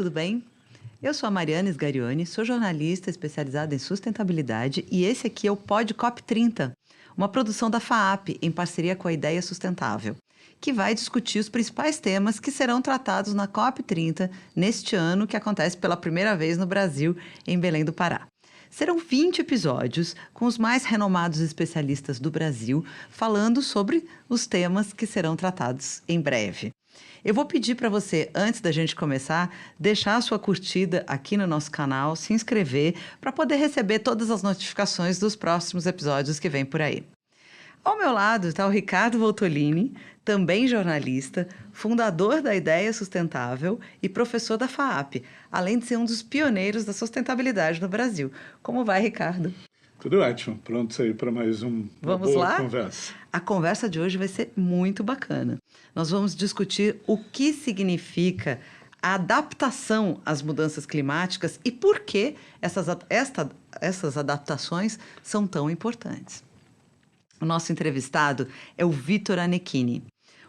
tudo bem? Eu sou a Mariana Sgarioni, sou jornalista especializada em sustentabilidade e esse aqui é o Pod COP30, uma produção da FAAP em parceria com a Ideia Sustentável, que vai discutir os principais temas que serão tratados na COP30 neste ano, que acontece pela primeira vez no Brasil, em Belém do Pará. Serão 20 episódios com os mais renomados especialistas do Brasil falando sobre os temas que serão tratados em breve. Eu vou pedir para você, antes da gente começar, deixar a sua curtida aqui no nosso canal, se inscrever, para poder receber todas as notificações dos próximos episódios que vem por aí. Ao meu lado está o Ricardo Voltolini, também jornalista, fundador da Ideia Sustentável e professor da FAAP, além de ser um dos pioneiros da sustentabilidade no Brasil. Como vai, Ricardo? Tudo ótimo. Pronto aí para mais uma Vamos boa lá? conversa. A conversa de hoje vai ser muito bacana. Nós vamos discutir o que significa a adaptação às mudanças climáticas e por que essas adaptações são tão importantes. O nosso entrevistado é o Vitor Anecchini.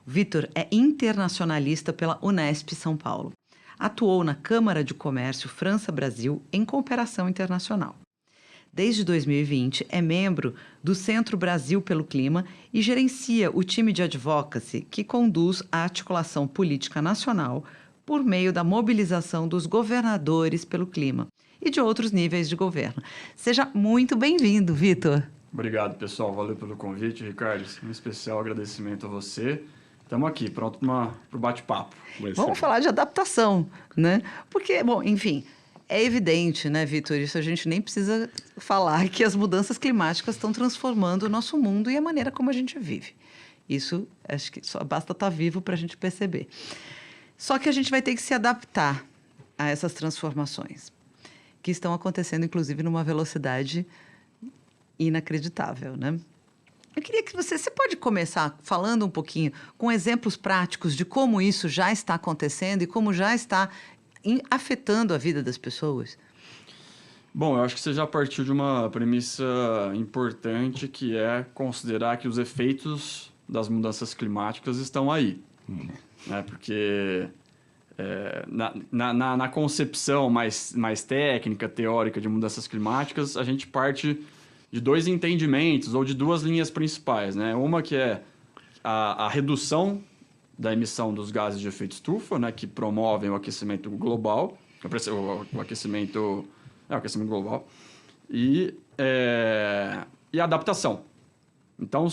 O Vitor é internacionalista pela Unesp São Paulo. Atuou na Câmara de Comércio França-Brasil em cooperação internacional. Desde 2020, é membro do Centro Brasil pelo Clima e gerencia o time de advocacy que conduz a articulação política nacional por meio da mobilização dos governadores pelo clima e de outros níveis de governo. Seja muito bem-vindo, Vitor. Obrigado, pessoal. Valeu pelo convite, Ricardo. Um especial agradecimento a você. Estamos aqui, pronto para o bate-papo. Vamos falar de adaptação, né? Porque, bom, enfim... É evidente, né, Vitor? Isso a gente nem precisa falar que as mudanças climáticas estão transformando o nosso mundo e a maneira como a gente vive. Isso, acho que só basta estar vivo para a gente perceber. Só que a gente vai ter que se adaptar a essas transformações, que estão acontecendo, inclusive, numa velocidade inacreditável, né? Eu queria que você pode começar falando um pouquinho com exemplos práticos de como isso já está acontecendo e como já está afetando a vida das pessoas? Bom, eu acho que você já partiu de uma premissa importante, que é considerar que os efeitos das mudanças climáticas estão aí. Né? Porque na concepção mais técnica, teórica de mudanças climáticas, a gente parte de dois entendimentos ou de duas linhas principais. Né? Uma que é a redução da emissão dos gases de efeito estufa, né, que promovem o aquecimento global, o aquecimento global, e a adaptação. Então,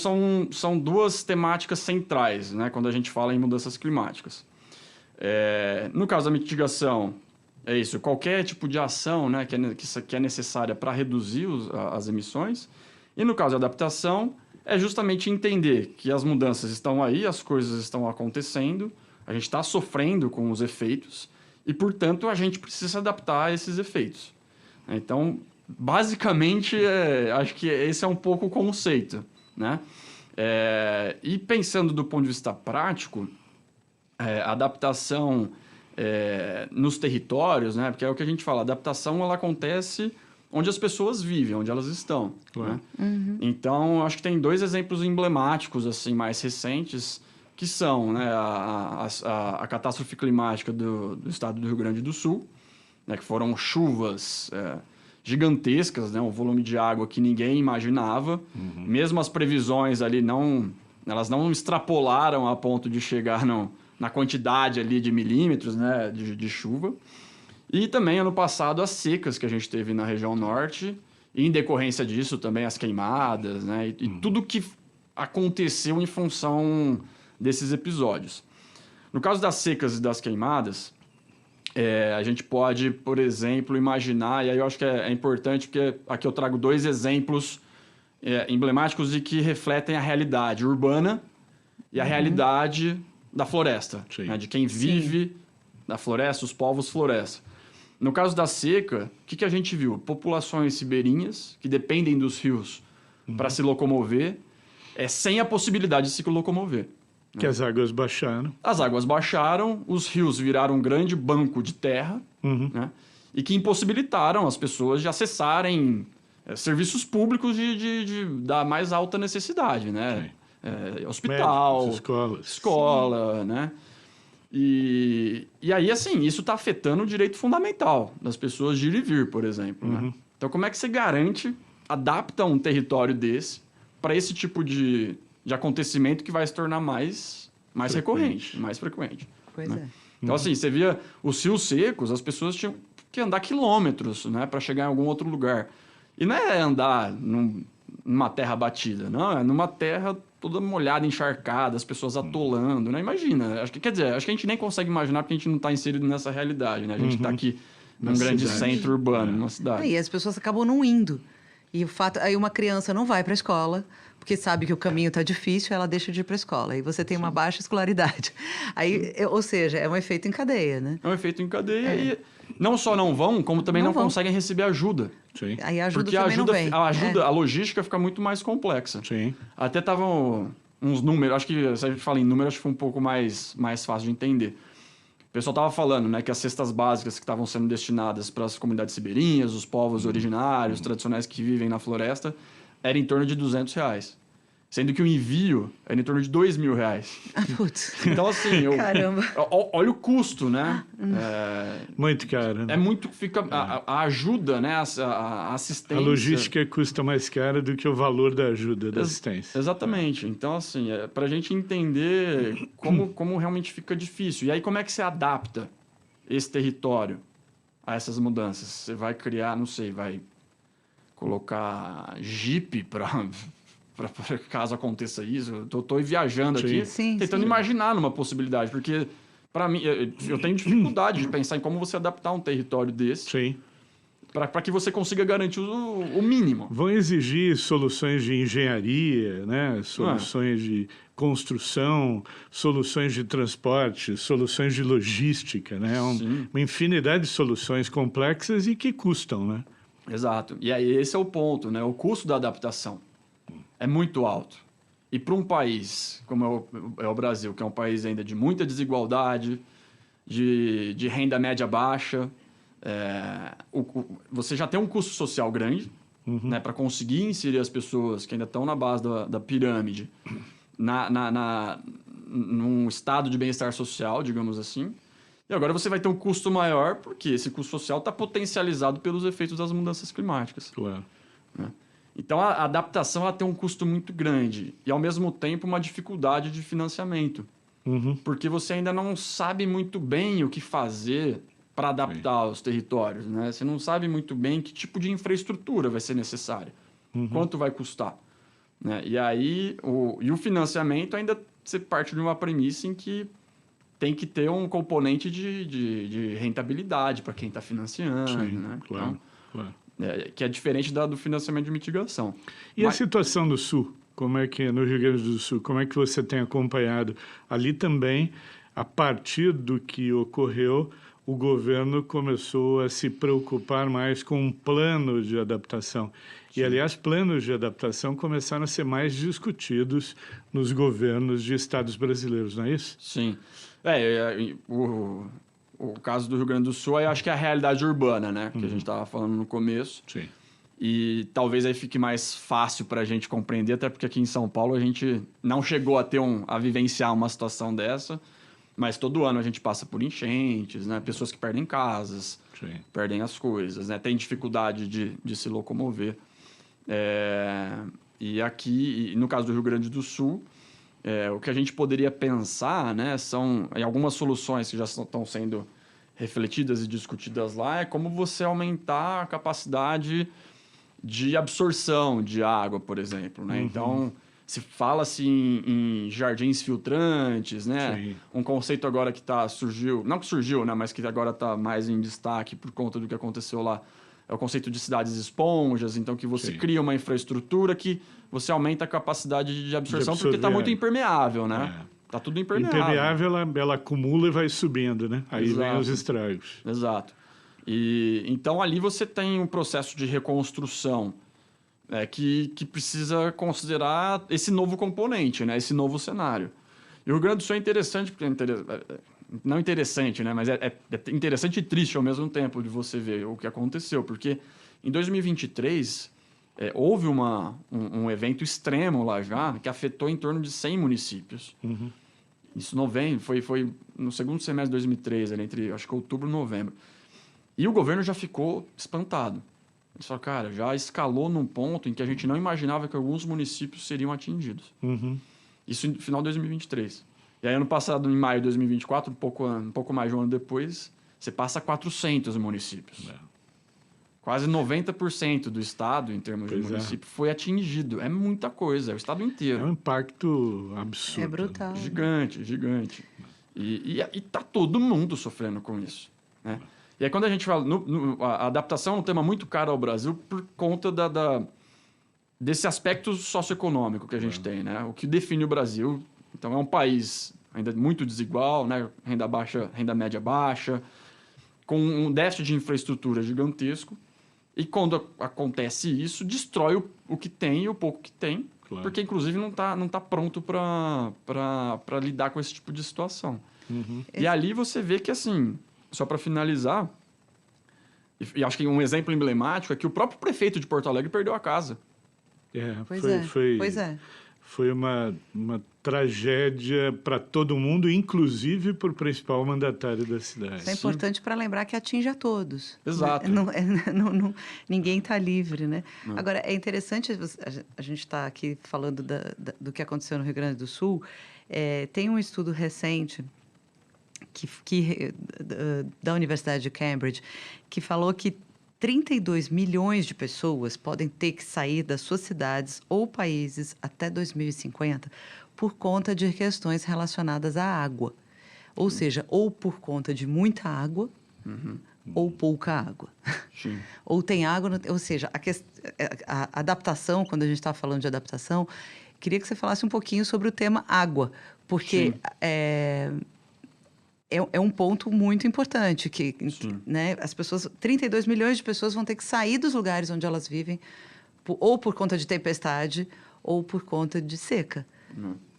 são duas temáticas centrais, né, quando a gente fala em mudanças climáticas. No caso da mitigação, é isso, qualquer tipo de ação, né, que é necessária para reduzir as emissões, e no caso da adaptação, é justamente entender que as mudanças estão aí, as coisas estão acontecendo, a gente está sofrendo com os efeitos e, portanto, a gente precisa se adaptar a esses efeitos. Então, basicamente, acho que esse é um pouco o conceito, né? E pensando do ponto de vista prático, a adaptação nos territórios, né? Porque é o que a gente fala, a adaptação ela acontece onde as pessoas vivem, onde elas estão. Né? Uhum. Então, acho que tem dois exemplos emblemáticos assim, mais recentes, que são, né, a catástrofe climática do estado do Rio Grande do Sul, né, que foram chuvas gigantescas, né, um volume de água que ninguém imaginava. Uhum. Mesmo as previsões ali elas não extrapolaram a ponto de chegar na quantidade ali de milímetros, né, de chuva. E também, ano passado, as secas que a gente teve na região norte, e em decorrência disso também as queimadas, né? E tudo que aconteceu em função desses episódios. No caso das secas e das queimadas, a gente pode, por exemplo, imaginar, e aí eu acho que é importante, porque aqui eu trago dois exemplos emblemáticos e que refletem a realidade urbana e a realidade da floresta, né? De quem vive na floresta, os povos floresta. No caso da seca, o que a gente viu? Populações ribeirinhas que dependem dos rios para se locomover, sem a possibilidade de se locomover. Que as águas baixaram. As águas baixaram, os rios viraram um grande banco de terra, né? E que impossibilitaram as pessoas de acessarem serviços públicos da mais alta necessidade, né? Hospital, médicos, escola, né? E aí, assim, isso está afetando o direito fundamental das pessoas de ir e vir, por exemplo. Né? Então, como é que você garante, adapta um território desse para esse tipo de acontecimento que vai se tornar mais recorrente, mais frequente? Pois Né? é. Então, assim, você via os rios secos, as pessoas tinham que andar quilômetros, né, para chegar em algum outro lugar. E não é andar numa terra batida, não, é numa terra toda molhada, encharcada, as pessoas atolando, né? Imagina, quer dizer, acho que a gente nem consegue imaginar porque a gente não está inserido nessa realidade, né? A gente está aqui num grande centro urbano, numa cidade. E as pessoas acabam não indo. E o fato, aí uma criança não vai para a escola, porque sabe que o caminho está difícil, ela deixa de ir para a escola. Aí você tem uma baixa escolaridade. Aí, ou seja, é um efeito em cadeia, né? É um efeito em cadeia e não só não vão, como também não conseguem receber ajuda. Sim. Aí a ajuda Porque também não vem. a logística fica muito mais complexa. Sim. Até estavam uns números, acho que se a gente fala em números, acho que foi um pouco mais fácil de entender. O pessoal estava falando, né, que as cestas básicas que estavam sendo destinadas para as comunidades ribeirinhas, os povos originários, tradicionais que vivem na floresta, era em torno de R$ 200. Sendo que o envio era em torno de R$ 2.000. Ah, putz. Então, assim, Caramba. olha o custo, né? Muito caro. Né? É muito... A ajuda, né? A assistência... A logística custa mais cara do que o valor da ajuda, da assistência. Exatamente. Então, assim, para a gente entender como realmente fica difícil. E aí, como é que você adapta esse território a essas mudanças? Você vai criar, não sei, vai colocar jipe para caso aconteça isso. Eu tô viajando aqui, tentando imaginar numa possibilidade, porque, para mim, eu tenho dificuldade de pensar em como você adaptar um território desse. Sim. Para que você consiga garantir o mínimo. Vão exigir soluções de engenharia, né? Soluções de construção, soluções de transporte, soluções de logística, né? Uma infinidade de soluções complexas e que custam, né? Exato. E aí esse é o ponto, né? O custo da adaptação é muito alto. E para um país como é o Brasil, que é um país ainda de muita desigualdade, de renda média baixa, você já tem um custo social grande, né, para conseguir inserir as pessoas que ainda estão na base da pirâmide num estado de bem-estar social, digamos assim. E agora você vai ter um custo maior, porque esse custo social está potencializado pelos efeitos das mudanças climáticas. Claro. Né? Então, a adaptação ela tem um custo muito grande e, ao mesmo tempo, uma dificuldade de financiamento. Porque você ainda não sabe muito bem o que fazer para adaptar os territórios. Né? Você não sabe muito bem que tipo de infraestrutura vai ser necessária, quanto vai custar. Né? E aí, o financiamento ainda você parte de uma premissa em que tem que ter um componente de rentabilidade para quem está financiando. Sim, né? claro, Então, claro. Que é diferente do financiamento de mitigação. E a situação do Sul? Como é que é no Rio Grande do Sul? Como é que você tem acompanhado? Ali também, a partir do que ocorreu, o governo começou a se preocupar mais com um plano de adaptação. Sim. E, aliás, planos de adaptação começaram a ser mais discutidos nos governos de estados brasileiros, não é isso? Sim. O caso do Rio Grande do Sul, eu acho que é a realidade urbana, né? Que a gente estava falando no começo. Sim. E talvez aí fique mais fácil para a gente compreender, até porque aqui em São Paulo a gente não chegou a vivenciar uma situação dessa, mas todo ano a gente passa por enchentes, né? Pessoas que perdem casas, perdem as coisas, né? Tem dificuldade de se locomover. E aqui, no caso do Rio Grande do Sul, o que a gente poderia pensar, né, são em algumas soluções que já estão sendo refletidas e discutidas lá, é como você aumentar a capacidade de absorção de água, por exemplo. Né? Então, se fala-se em jardins filtrantes, né? Sim. Um conceito agora que surgiu, não que surgiu, né, mas que agora está mais em destaque por conta do que aconteceu lá, é o conceito de cidades esponjas, então que você cria uma infraestrutura que você aumenta a capacidade de absorção porque está muito impermeável, né? Está tudo impermeável. Impermeável, ela acumula e vai subindo, né? Aí vem os estragos. Exato. E, então, ali você tem um processo de reconstrução que precisa considerar esse novo componente, né? Esse novo cenário. E o Rio Grande do Sul é interessante, porque não interessante, né? Mas é interessante e triste ao mesmo tempo de você ver o que aconteceu, porque em 2023 houve um evento extremo lá já que afetou em torno de 100 municípios. Isso novembro, foi no segundo semestre de 2013, ali entre, acho que outubro e novembro. E o governo já ficou espantado. Ele falou, cara, já escalou num ponto em que a gente não imaginava que alguns municípios seriam atingidos. Uhum. Isso no final de 2023. E aí, ano passado, em maio de 2024, um pouco mais de um ano depois, você passa a 400 municípios. Quase 90% do estado, em termos de município, foi atingido. É muita coisa, é o estado inteiro. É um impacto absurdo. É brutal. Gigante, gigante. E tá todo mundo sofrendo com isso, né? E aí, quando a gente fala... a adaptação é um tema muito caro ao Brasil por conta desse aspecto socioeconômico que a gente tem, né? O que define o Brasil. Então, é um país ainda muito desigual, né? Renda baixa, renda média baixa, com um déficit de infraestrutura gigantesco. E quando acontece isso, destrói o que tem e o pouco que tem, Claro. Porque, inclusive, não tá pronto para lidar com esse tipo de situação. Uhum. E ali você vê que, assim, só para finalizar, e acho que um exemplo emblemático é que o próprio prefeito de Porto Alegre perdeu a casa. Pois é. Foi uma tragédia para todo mundo, inclusive para o principal mandatário da cidade. Isso é importante para lembrar que atinge a todos. Exato. Ninguém está livre, né? Agora, é interessante, a gente está aqui falando do que aconteceu no Rio Grande do Sul. Tem um estudo recente da Universidade de Cambridge que falou que 32 milhões de pessoas podem ter que sair das suas cidades ou países até 2050 por conta de questões relacionadas à água. Ou seja, ou por conta de muita água, ou pouca água. Sim. Ou tem água... Ou seja, a adaptação, quando a gente está falando de adaptação, queria que você falasse um pouquinho sobre o tema água, porque... É um ponto muito importante, que né, as pessoas, 32 milhões de pessoas vão ter que sair dos lugares onde elas vivem, ou por conta de tempestade, ou por conta de seca.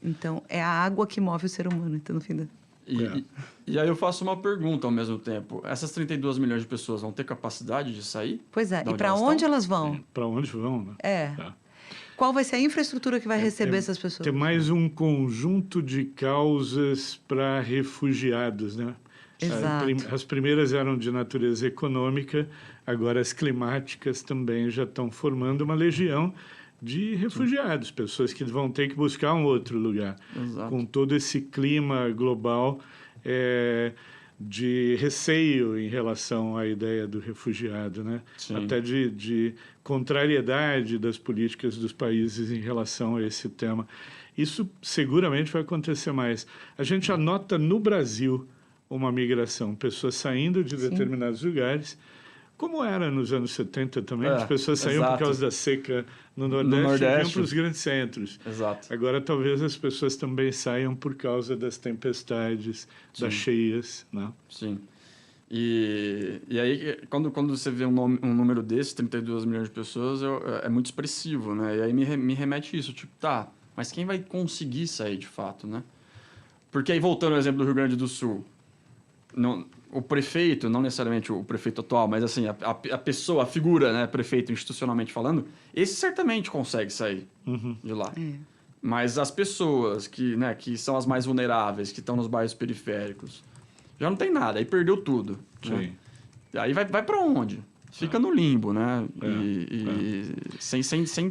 Então, é a água que move o ser humano, então, no fim da... E aí eu faço uma pergunta ao mesmo tempo. Essas 32 milhões de pessoas vão ter capacidade de sair? Pois é, e para onde elas vão? Para onde vão, né? Tá. Qual vai ser a infraestrutura que vai receber essas pessoas? Tem mais um conjunto de causas para refugiados, né? Exato. As primeiras eram de natureza econômica, agora as climáticas também já estão formando uma legião de refugiados, pessoas que vão ter que buscar um outro lugar. Exato. Com todo esse clima global de receio em relação à ideia do refugiado, né? Até de contrariedade das políticas dos países em relação a esse tema. Isso seguramente vai acontecer mais. A gente já nota no Brasil uma migração, pessoas saindo de determinados lugares, como era nos anos 70 também, as pessoas saíam por causa da seca no Nordeste e iam para os grandes centros. Exato. Agora, talvez as pessoas também saiam por causa das tempestades, das cheias, né? Sim. E aí, quando você vê um número desse, 32 milhões de pessoas, é muito expressivo, né? E aí me remete isso, tipo, mas quem vai conseguir sair de fato, né? Porque aí, voltando ao exemplo do Rio Grande do Sul, o prefeito, não necessariamente o prefeito atual, mas assim, a pessoa, a figura, né, prefeito institucionalmente falando, esse certamente consegue sair de lá. Mas as pessoas que são as mais vulneráveis, que estão nos bairros periféricos, já não tem nada, aí perdeu tudo. Né? Aí vai para onde? Fica no limbo, né?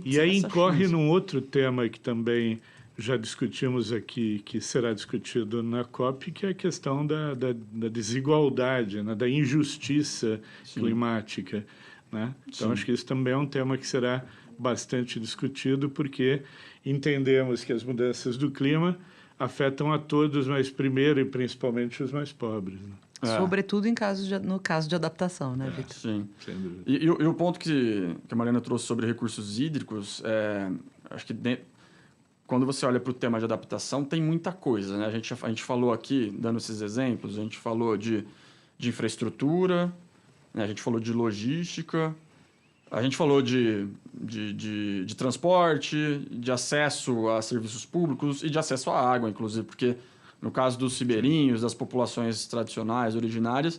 E aí incorre num outro tema que também já discutimos aqui, que será discutido na COP, que é a questão da desigualdade, né? Da injustiça climática. Né? Então, acho que isso também é um tema que será bastante discutido, porque entendemos que as mudanças do clima afetam a todos, mas primeiro e principalmente os mais pobres. Né? Sobretudo no caso de adaptação, né, Victor? Sim. Sem dúvida. E o ponto que a Mariana trouxe sobre recursos hídricos, acho que quando você olha para o tema de adaptação, tem muita coisa. Né? A gente falou aqui, dando esses exemplos, a gente falou de infraestrutura, né? A gente falou de logística, a gente falou de transporte, de acesso a serviços públicos e de acesso à água, inclusive, porque no caso dos ribeirinhos, das populações tradicionais, originárias,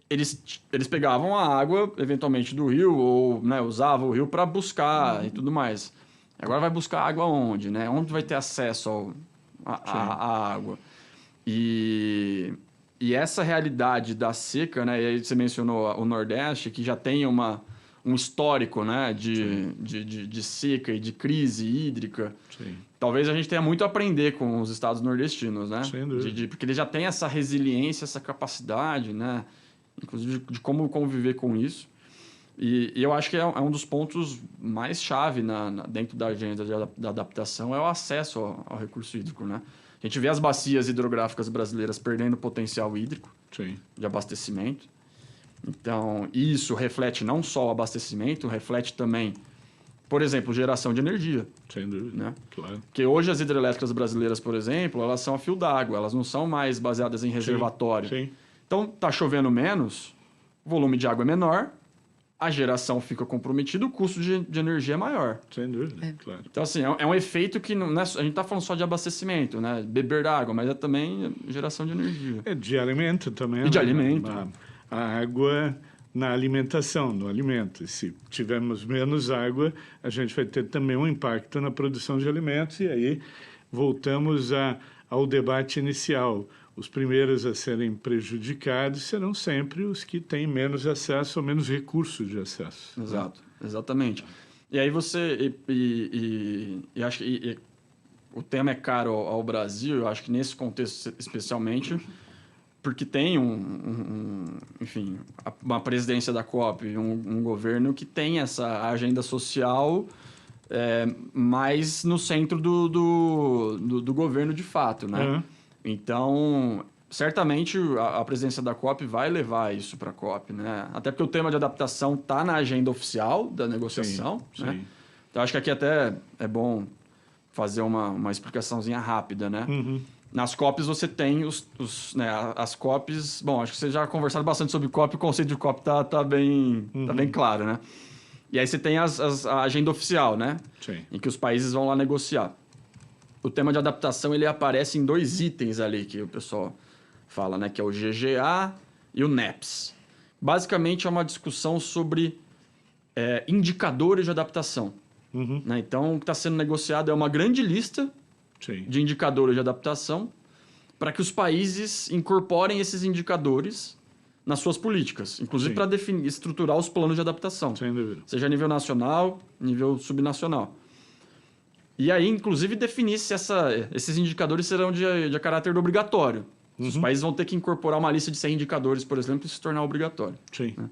eles pegavam a água, eventualmente, do rio, ou usavam o rio para buscar e tudo mais. Agora vai buscar água onde? Né? Onde vai ter acesso à água? E essa realidade da seca, né? E aí você mencionou o Nordeste, que já tem um histórico, né? De seca e de crise hídrica. Sim. Talvez a gente tenha muito a aprender com os estados nordestinos, né? Sem dúvida. Porque eles já têm essa resiliência, essa capacidade, né? Inclusive de como conviver com isso. E eu acho que é um dos pontos mais chave dentro da agenda da adaptação é o acesso ao recurso hídrico, né? A gente vê as bacias hidrográficas brasileiras perdendo potencial hídrico Sim. de abastecimento. Então, isso reflete não só o abastecimento, reflete também, por exemplo, geração de energia. Sem dúvida, né? Claro. Porque hoje as hidrelétricas brasileiras, por exemplo, elas são a fio d'água, elas não são mais baseadas em reservatório. Sim. Então, tá chovendo menos, o volume de água é menor, a geração fica comprometida, o custo de energia é maior. Sem dúvida, claro. Então, assim, é um efeito que não é, a gente está falando só de abastecimento, né? Beber água, mas é também geração de energia. É de alimento também. E de né? alimento. A água na alimentação, no alimento. Se tivermos menos água, a gente vai ter também um impacto na produção de alimentos. E aí voltamos ao debate inicial. Os primeiros a serem prejudicados serão sempre os que têm menos acesso ou menos recursos de acesso. Exato, exatamente. E aí você... E acho que o tema é caro ao Brasil, eu acho que nesse contexto especialmente, porque tem enfim, uma presidência da COP, um governo que tem essa agenda social mais no centro do governo de fato, né? Uhum. Então, certamente a presidência da COP vai levar isso para a COP, né? Até porque o tema de adaptação está na agenda oficial da negociação, Sim, né? sim. Então, acho que aqui até é bom fazer uma explicaçãozinha rápida, né? Uhum. Nas COPs você tem né, as COPs... Bom, acho que vocês já conversaram bastante sobre COP, o conceito de COP tá bem claro, né? E aí você tem a agenda oficial, né? Sim. Em que os países vão lá negociar. O tema de adaptação, ele aparece em 2 itens ali que o pessoal fala, né? Que é o GGA e o NEPS. Basicamente, é uma discussão sobre indicadores de adaptação. Uhum. Né? Então, o que está sendo negociado é uma grande lista Sim. de indicadores de adaptação para que os países incorporem esses indicadores nas suas políticas, inclusive para estruturar os planos de adaptação. Sem dúvida. Seja a nível nacional, nível subnacional. E aí, inclusive, definir se esses indicadores serão de caráter obrigatório. Uhum. Os países vão ter que incorporar uma lista de 100 indicadores, por exemplo, e se tornar obrigatório. Sim. Né?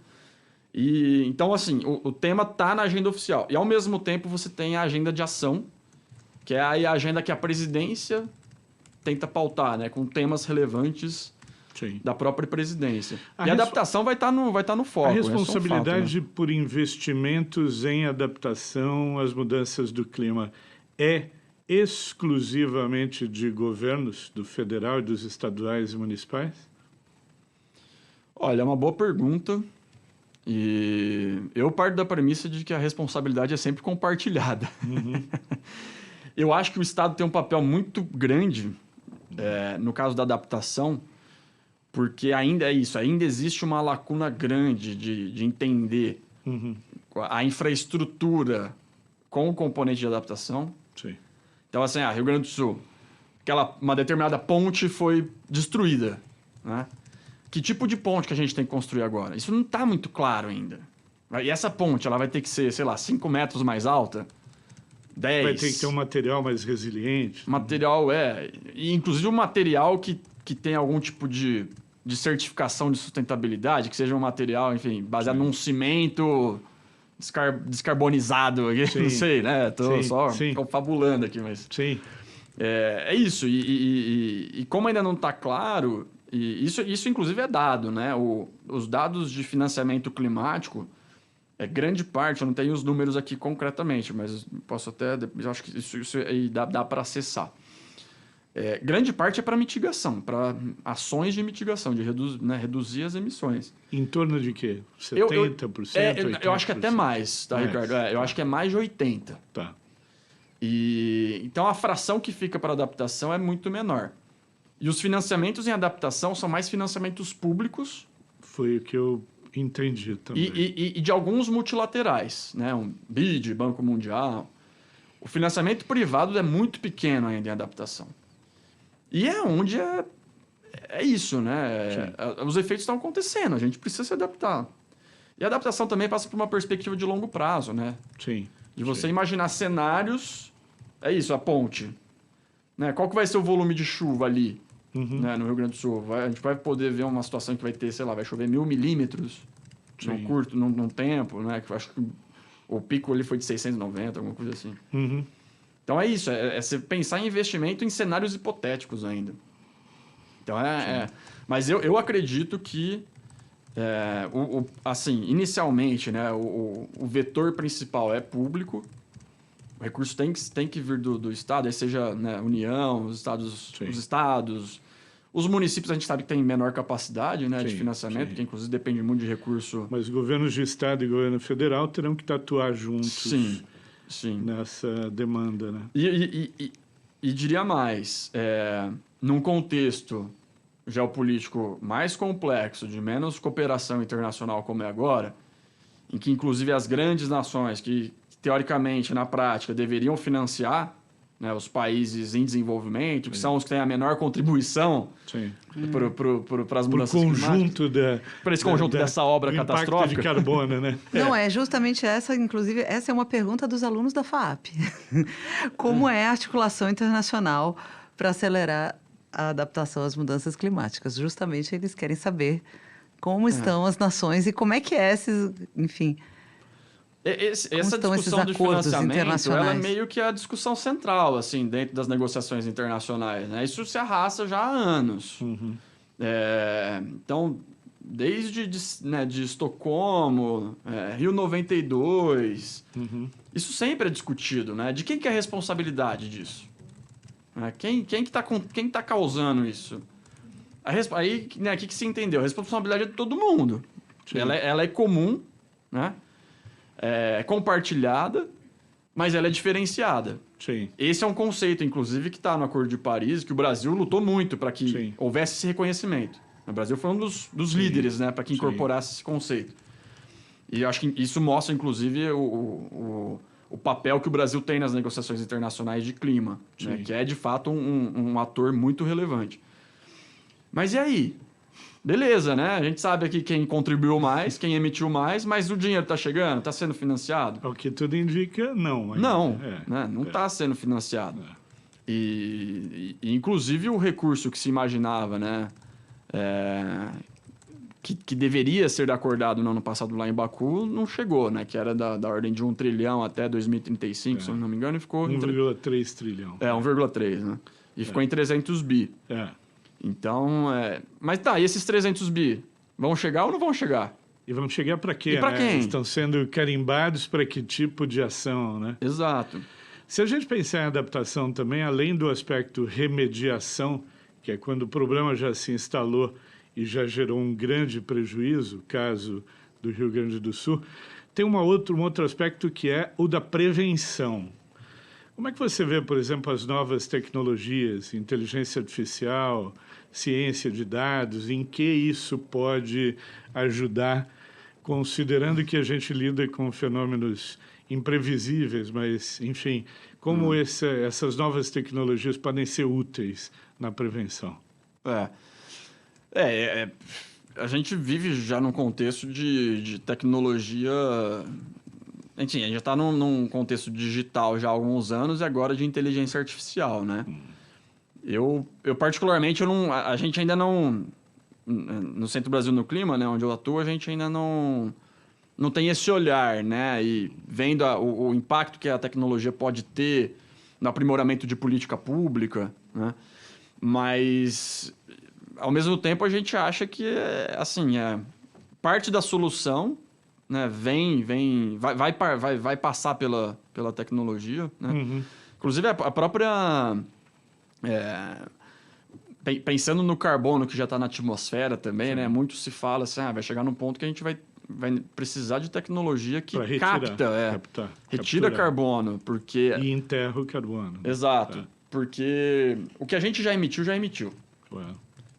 E, então, assim, o tema está na agenda oficial. E, ao mesmo tempo, você tem a agenda de ação, que é a agenda que a presidência tenta pautar, né? Com temas relevantes Sim. da própria presidência. A E a adaptação vai estar no foco. A esse é um responsabilidade fato, né? por investimentos em adaptação às mudanças do clima é exclusivamente de governos, do federal e dos estaduais e municipais? Olha, é uma boa pergunta. E eu parto da premissa de que a responsabilidade é sempre compartilhada. Uhum. Eu acho que o Estado tem um papel muito grande no caso da adaptação, porque ainda existe uma lacuna grande de entender a infraestrutura com o componente de adaptação. Sim. Então, assim, Rio Grande do Sul, uma determinada ponte foi destruída, né? Que tipo de ponte que a gente tem que construir agora? Isso não está muito claro ainda. E essa ponte, ela vai ter que ser, sei lá, 5 metros mais alta? 10? Vai ter que ter um material mais resiliente. Material, e inclusive um material que tem algum tipo de certificação de sustentabilidade, que seja um material, enfim, baseado num cimento descarbonizado. Sim. Não sei, né? Tô só sim. confabulando aqui, mas... Sim. É isso. E como ainda não está claro... E isso, inclusive, é dado, né? Os dados de financiamento climático, grande parte, eu não tenho os números aqui concretamente, mas posso até... Eu acho que isso aí dá para acessar. Grande parte é para mitigação, para ações de mitigação, de reduzir as emissões. Em torno de quê? 70%? 80%? Eu acho que até mais, tá, Ricardo? Eu acho que é mais de 80%. Tá. Então, a fração que fica para adaptação é muito menor. E os financiamentos em adaptação são mais financiamentos públicos. Foi o que eu entendi também. E de alguns multilaterais, né? Um BID, Banco Mundial. O financiamento privado é muito pequeno ainda em adaptação. E é onde é isso, né? Os efeitos estão acontecendo, a gente precisa se adaptar. E a adaptação também passa por uma perspectiva de longo prazo, né? Sim. De você imaginar cenários... É isso, a ponte. Né? Qual que vai ser o volume de chuva ali, né, no Rio Grande do Sul? A gente vai poder ver uma situação que vai ter, sei lá, vai chover 1.000 milímetros num tempo, né? Que eu acho que o pico ali foi de 690, alguma coisa assim. Então é isso, é você pensar em investimento em cenários hipotéticos ainda. Então mas eu acredito que, assim, inicialmente, né, o vetor principal é público. O recurso tem que vir do Estado, aí seja, né, União, os estados. Os municípios a gente sabe que tem menor capacidade, né, de financiamento, que inclusive depende muito de recurso. Mas governos de Estado e governo federal terão que atuar juntos nessa demanda. Né? E diria mais, num contexto geopolítico mais complexo, de menos cooperação internacional como é agora, em que inclusive as grandes nações que teoricamente, na prática, deveriam financiar, né, os países em desenvolvimento, que são os que têm a menor contribuição para as mudanças climáticas. Para esse conjunto dessa obra catastrófica. De carbono, né? Não, é justamente essa, inclusive, essa é uma pergunta dos alunos da FAAP. Como é a articulação internacional para acelerar a adaptação às mudanças climáticas? Justamente eles querem saber como estão as nações e como é que é enfim... Essa discussão de financiamento, ela é meio que a discussão central, assim, dentro das negociações internacionais, né? Isso se arrasta já há anos. Então, desde de Estocolmo, Rio 92, isso sempre é discutido, né? De quem que é a responsabilidade disso? Quem que tá causando isso? Aí, né, o que se entendeu? A responsabilidade é de todo mundo. Ela é comum, né? É compartilhada, mas ela é diferenciada. Esse é um conceito, inclusive, que está no Acordo de Paris, que o Brasil lutou muito para que houvesse esse reconhecimento. O Brasil foi um dos líderes, né, para que incorporasse esse conceito. E eu acho que isso mostra, inclusive, o papel que o Brasil tem nas negociações internacionais de clima, né, que é, de fato, um ator muito relevante. Mas e aí? Beleza, né? A gente sabe aqui quem contribuiu mais, quem emitiu mais, mas o dinheiro está chegando, está sendo financiado? O que tudo indica, não. Não, não está sendo financiado. E, inclusive, o recurso que se imaginava, né, que deveria ser acordado no ano passado lá em Baku, não chegou, né? Que era da ordem de 1 trilhão até 2035, se eu não me engano, e ficou... 1,3 trilhão. 1,3, né? E ficou em 300 bi. Então, mas tá, e esses 300 bi vão chegar ou não vão chegar? E vão chegar para quê? E para quem? Estão sendo carimbados para que tipo de ação, né? Exato. Se a gente pensar em adaptação também, além do aspecto remediação, que é quando o problema já se instalou e já gerou um grande prejuízo, caso do Rio Grande do Sul, tem um outro aspecto que é o da prevenção. Como é que você vê, por exemplo, as novas tecnologias, inteligência artificial, ciência de dados, em que isso pode ajudar, considerando que a gente lida com fenômenos imprevisíveis, mas, enfim, como essas novas tecnologias podem ser úteis na prevenção? A gente vive já num contexto de tecnologia... A gente já está num contexto digital já há alguns anos e agora de inteligência artificial, né? Eu particularmente, a gente ainda não... No Centro Brasil no Clima, né, onde eu atuo, a gente ainda não tem esse olhar, né? E vendo o impacto que a tecnologia pode ter no aprimoramento de política pública, né? Mas, ao mesmo tempo, a gente acha que, parte da solução... Né, vai passar pela tecnologia, né? Inclusive a própria pensando no carbono que já está na atmosfera também, né, muito se fala assim, vai chegar num ponto que a gente vai precisar de tecnologia que retira carbono, porque e enterra o carbono. Exato, porque o que a gente já emitiu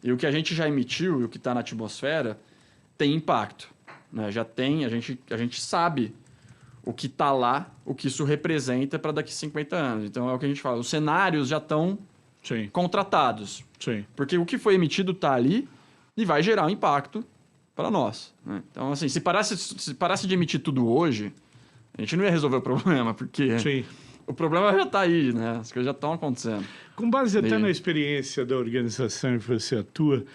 e o que a gente já emitiu e o que está na atmosfera tem impacto. Né? A gente sabe o que está lá, o que isso representa para daqui a 50 anos. Então, é o que a gente fala. Os cenários já estão Sim, contratados. sim. Porque o que foi emitido está ali e vai gerar um impacto para nós, né? Então, assim, se parasse de emitir tudo hoje, a gente não ia resolver o problema, porque Sim. o problema já está aí, né? As coisas já estão acontecendo. Com base até E- na experiência da organização em que você atua,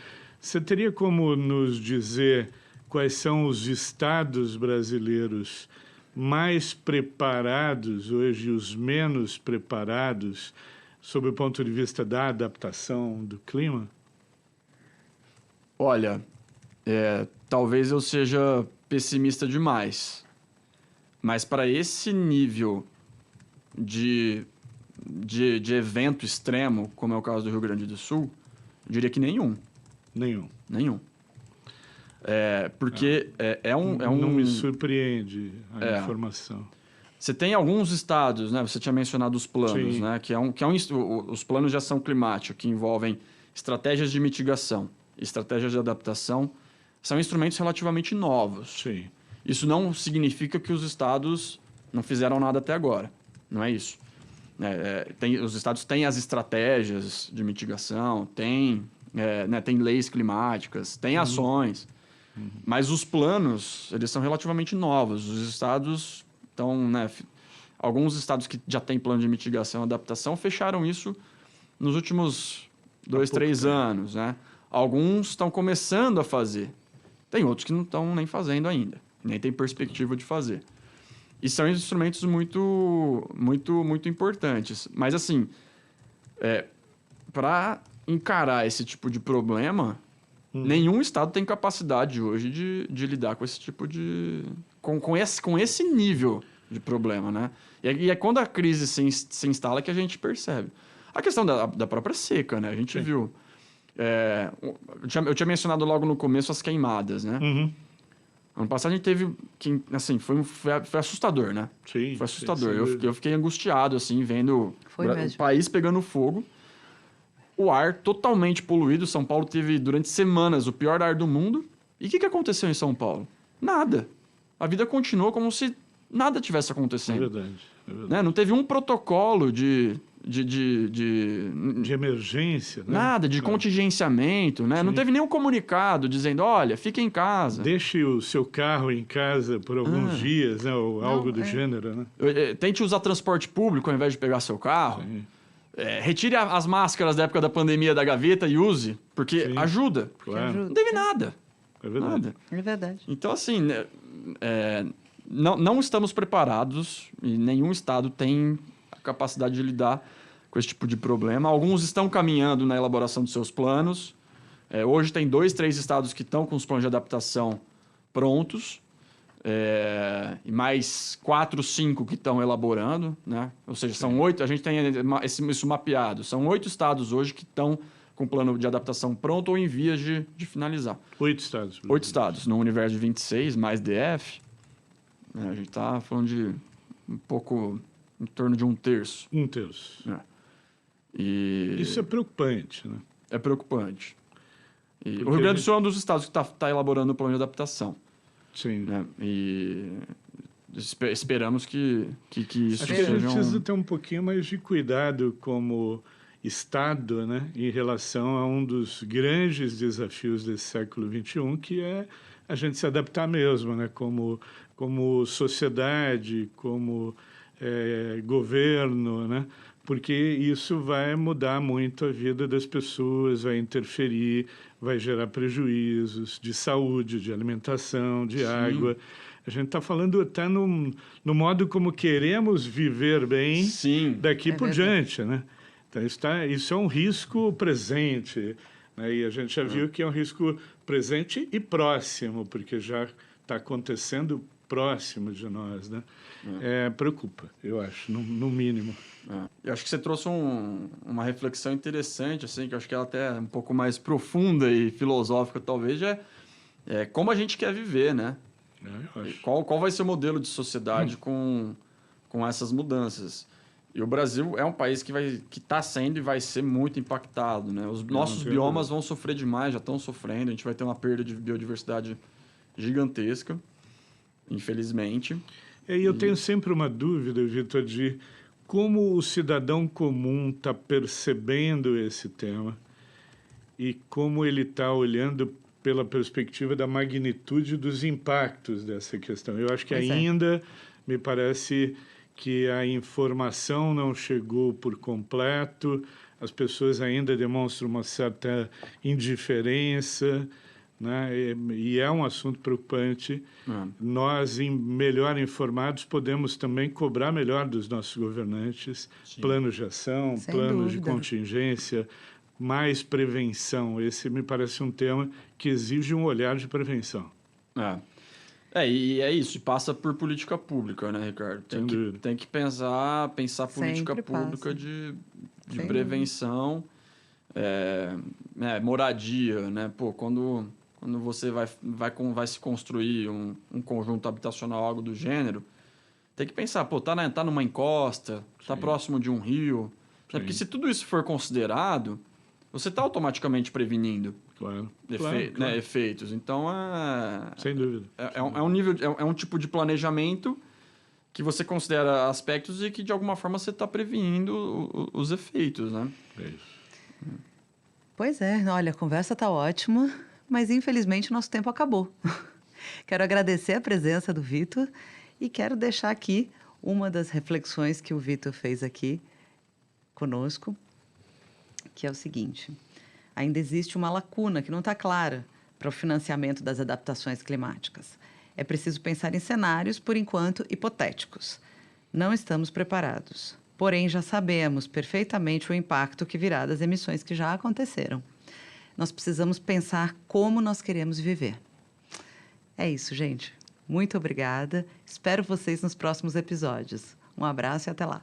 você teria como nos dizer quais são os estados brasileiros mais preparados hoje e os menos preparados sob o ponto de vista da adaptação do clima? Olha, talvez eu seja pessimista demais, mas para esse nível de evento extremo, como é o caso do Rio Grande do Sul, eu diria que nenhum. Nenhum. Nenhum. Porque Não me surpreende a É. informação. Você tem alguns estados, né? Você tinha mencionado os planos, Sim. né? Os planos de ação climática, que envolvem estratégias de mitigação, estratégias de adaptação, são instrumentos relativamente novos. Sim. Isso não significa que os estados não fizeram nada até agora. Não é isso. Os estados têm as estratégias de mitigação, têm leis climáticas, têm ações. Mas os planos, eles são relativamente novos. Os estados estão... alguns estados que já têm plano de mitigação e adaptação fecharam isso nos últimos 2, 3 anos, né? Alguns estão começando a fazer. Tem outros que não estão nem fazendo ainda. Nem tem perspectiva de fazer. E são instrumentos muito, muito, muito importantes. Mas, assim, para encarar esse tipo de problema, nenhum estado tem capacidade hoje de lidar com esse tipo de... Com esse nível de problema, né? E é quando a crise se instala que a gente percebe. A questão da própria seca, né? A gente viu... eu tinha mencionado logo no começo as queimadas, né? Uhum. Ano passado a gente teve... Assim, foi assustador, né? Sim. Foi assustador. Sim, Eu fiquei angustiado, assim, vendo Foi o mesmo. país pegando fogo. O ar totalmente poluído. São Paulo teve, durante semanas, o pior ar do mundo. E o que aconteceu em São Paulo? Nada. A vida continuou como se nada tivesse É acontecendo. verdade. É verdade. Né? Não teve um protocolo de De emergência, né? nada, de contingenciamento, né? Não teve nenhum comunicado dizendo, olha, fique em casa. Deixe o seu carro em casa por alguns dias, né? Ou algo do é. gênero, né? Tente usar transporte público ao invés de pegar seu carro. Sim. Retire as máscaras da época da pandemia da gaveta e use, porque Sim. ajuda. Claro. Não teve nada. É verdade. Nada. É verdade. Então, assim, né, não estamos preparados e nenhum estado tem a capacidade de lidar com esse tipo de problema. Alguns estão caminhando na elaboração dos seus planos. Hoje tem 2, 3 estados que estão com os planos de adaptação prontos. E mais 4, 5 que estão elaborando, né? Ou seja, são 8, a gente tem isso mapeado. São 8 estados hoje que estão com o plano de adaptação pronto ou em vias de finalizar. 8 estados. 8 estados, no universo de 26, mais DF. A gente está falando de um pouco em torno de 1/3. 1/3. E Isso é preocupante, né? é preocupante. E Porque o Rio Grande do a Sul é um dos estados que está elaborando o plano de adaptação. Sim. Né? E esperamos que isso Acho que a gente seja precisa ter um pouquinho mais de cuidado como Estado, né, em relação a um dos grandes desafios desse século XXI, que é a gente se adaptar mesmo, né, como sociedade, como governo, né, porque isso vai mudar muito a vida das pessoas, vai interferir, vai gerar prejuízos de saúde, de alimentação, de água. A gente está falando até no modo como queremos viver bem Sim. daqui por verdade. diante, né? Então, isso é um risco presente, né? E a gente já viu que é um risco presente e próximo, porque já está acontecendo próximo de nós, né? Preocupa, eu acho, no mínimo. Eu acho que você trouxe uma reflexão interessante, assim, que eu acho que ela até é um pouco mais profunda e filosófica, talvez, é como a gente quer viver, né? Eu acho. Qual vai ser o modelo de sociedade com essas mudanças? E o Brasil é um país que está sendo e vai ser muito impactado, né? Os nossos tenho biomas dúvida. vão sofrer demais, já estão sofrendo. A gente vai ter uma perda de biodiversidade gigantesca, infelizmente. E eu tenho sempre uma dúvida, Vitor, de como o cidadão comum está percebendo esse tema e como ele está olhando pela perspectiva da magnitude dos impactos dessa questão. Eu acho que ainda me parece que a informação não chegou por completo, as pessoas ainda demonstram uma certa indiferença, né? E é um assunto preocupante. Nós, melhor informados, podemos também cobrar melhor dos nossos governantes. Sim. Planos de ação, sem planos de dúvida. contingência, mais prevenção. Esse me parece um tema que exige um olhar de prevenção. E é isso, passa por política pública, né, Ricardo? Tem que pensar política Sempre pública passa. de prevenção, moradia, né? Pô, quando você vai se construir um conjunto habitacional, algo do gênero, tem que pensar, pô, tá numa encosta, tá próximo de um rio, né? Porque se tudo isso for considerado, você está automaticamente prevenindo efeitos. Então, sem dúvida. É um tipo de planejamento que você considera aspectos e que, de alguma forma, você está prevenindo os efeitos, né? É isso. Pois é, olha, a conversa está ótima, mas infelizmente o nosso tempo acabou. Quero agradecer a presença do Vitor e quero deixar aqui uma das reflexões que o Vitor fez aqui conosco, que é o seguinte: ainda existe uma lacuna que não está clara para o financiamento das adaptações climáticas. É preciso pensar em cenários, por enquanto, hipotéticos. Não estamos preparados, porém já sabemos perfeitamente o impacto que virá das emissões que já aconteceram. Nós precisamos pensar como nós queremos viver. É isso, gente. Muito obrigada. Espero vocês nos próximos episódios. Um abraço e até lá.